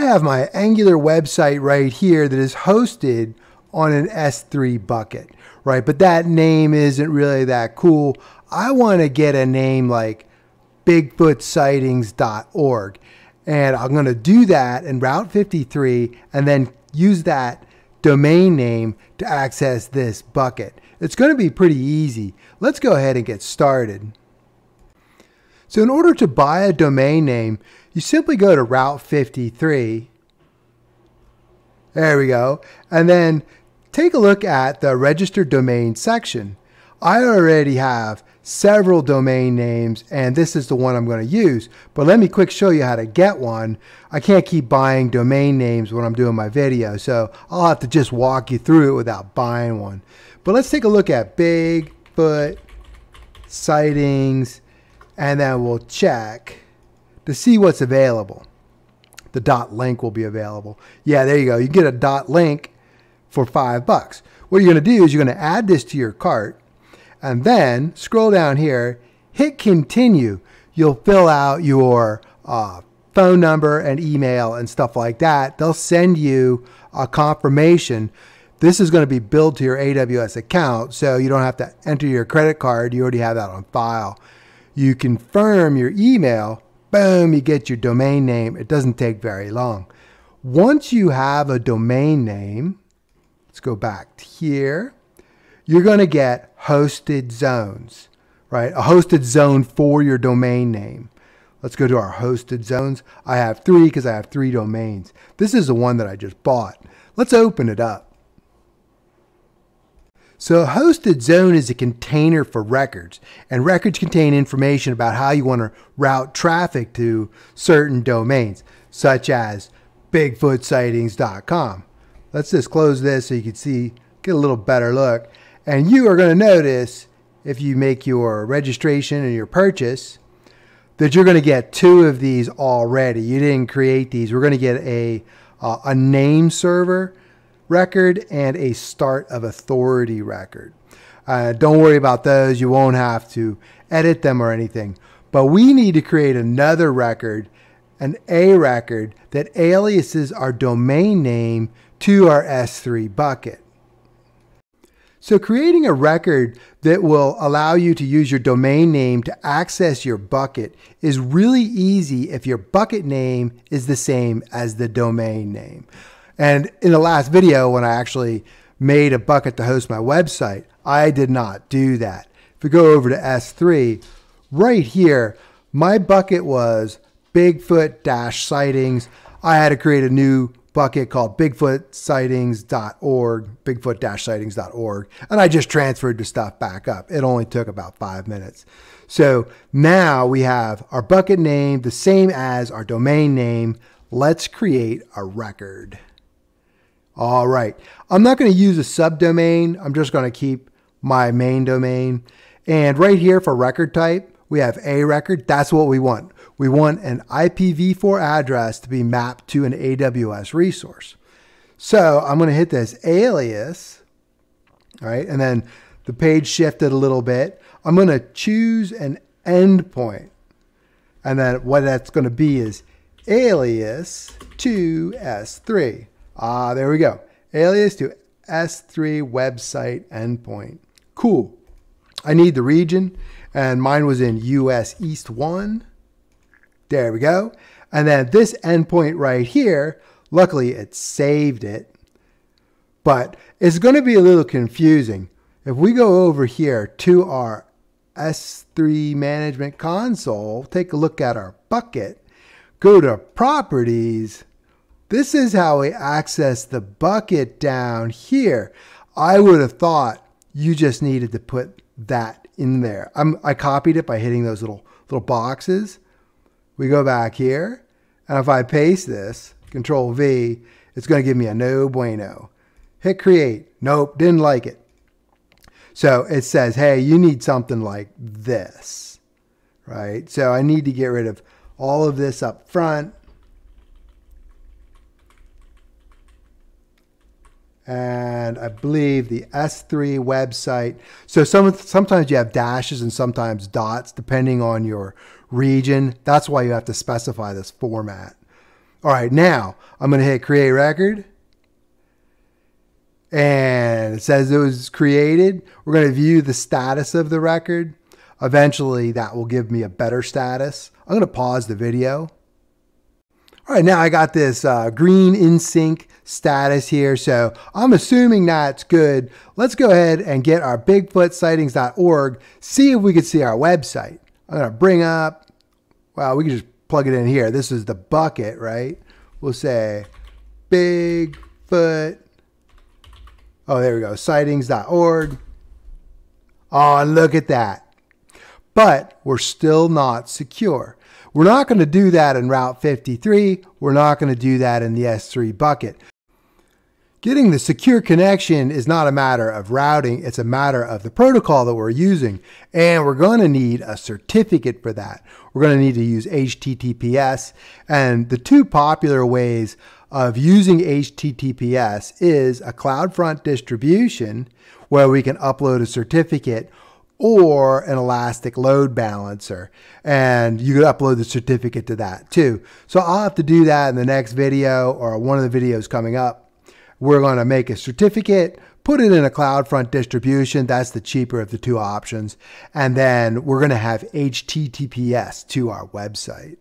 I have my Angular website right here that is hosted on an S3 bucket, right? But that name isn't really that cool. I want to get a name like bigfootsightings.org. And I'm going to do that in Route 53 and then use that domain name to access this bucket. It's going to be pretty easy. Let's go ahead and get started. So in order to buy a domain name, you simply go to Route 53. There we go. And then take a look at the registered domain section. I already have several domain names, and this is the one I'm going to use. But let me quick show you how to get one. I can't keep buying domain names when I'm doing my video, so I'll have to just walk you through it without buying one. But let's take a look at Bigfoot Sightings, and then we'll check to see what's available. The .link will be available. Yeah, there you go. You get a .link for $5. What you're going to do is you're going to add this to your cart, and then scroll down here, hit continue. You'll fill out your phone number and email and stuff like that. They'll send you a confirmation. This is going to be billed to your AWS account, so you don't have to enter your credit card. You already have that on file. You confirm your email, boom, you get your domain name. It doesn't take very long. Once you have a domain name, let's go back to here. You're going to get hosted zones, right? A hosted zone for your domain name. Let's go to our hosted zones. I have 3 because I have 3 domains. This is the one that I just bought. Let's open it up. So a hosted zone is a container for records, and records contain information about how you want to route traffic to certain domains, such as bigfootsightings.com. Let's just close this so you can see, get a little better look. And you are going to notice, if you make your registration and your purchase, that you're going to get 2 of these already. You didn't create these. We're going to get a name server record and a start of authority record. Don't worry about those. You won't have to edit them or anything. But we need to create another record, an A record, that aliases our domain name to our S3 bucket. So creating a record that will allow you to use your domain name to access your bucket is really easy if your bucket name is the same as the domain name. And in the last video, when I actually made a bucket to host my website, I did not do that. If we go over to S3, right here, my bucket was Bigfoot-sightings. I had to create a new bucket called bigfootsightings.org, bigfoot-sightings.org, and I just transferred the stuff back up. It only took about 5 minutes. So now we have our bucket name the same as our domain name. Let's create a record. All right, I'm not going to use a subdomain. I'm just going to keep my main domain. And right here for record type, we have a record. That's what we want. We want an IPv4 address to be mapped to an AWS resource. So I'm going to hit this alias, all right? And then the page shifted a little bit. I'm going to choose an endpoint. And then what that's going to be is alias to S3. There we go. Alias to S3 website endpoint. Cool. I need the region, and mine was in US East 1. There we go. And then this endpoint right here, luckily it saved it, but it's going to be a little confusing. If we go over here to our S3 management console, take a look at our bucket, go to properties. This is how we access the bucket down here. I would have thought you just needed to put that in there. I copied it by hitting those little boxes. We go back here, and if I paste this, Control V, it's going to give me a no bueno. Hit create. Nope, didn't like it. So it says, hey, you need something like this, right? So I need to get rid of all of this up front. And I believe the S3 website. So sometimes you have dashes and sometimes dots depending on your region. That's why you have to specify this format. All right, now I'm going to hit create record. And it says it was created. We're going to view the status of the record. Eventually, that will give me a better status. I'm going to pause the video. All right, now I got this green in sync status here, so I'm assuming that's good. Let's go ahead and get our bigfootsightings.org, see if we can see our website. I'm going to bring up, well, we can just plug it in here. This is the bucket, right? We'll say Bigfoot. Oh, there we go, sightings.org. Oh, and look at that. But we're still not secure. We're not going to do that in Route 53. We're not going to do that in the S3 bucket. Getting the secure connection is not a matter of routing. It's a matter of the protocol that we're using. And we're going to need a certificate for that. We're going to need to use HTTPS. And the two popular ways of using HTTPS is a CloudFront distribution where we can upload a certificate, or an Elastic load balancer. And you could upload the certificate to that too. So I'll have to do that in the next video or one of the videos coming up. We're going to make a certificate, put it in a CloudFront distribution. That's the cheaper of the two options. And then we're going to have HTTPS to our website.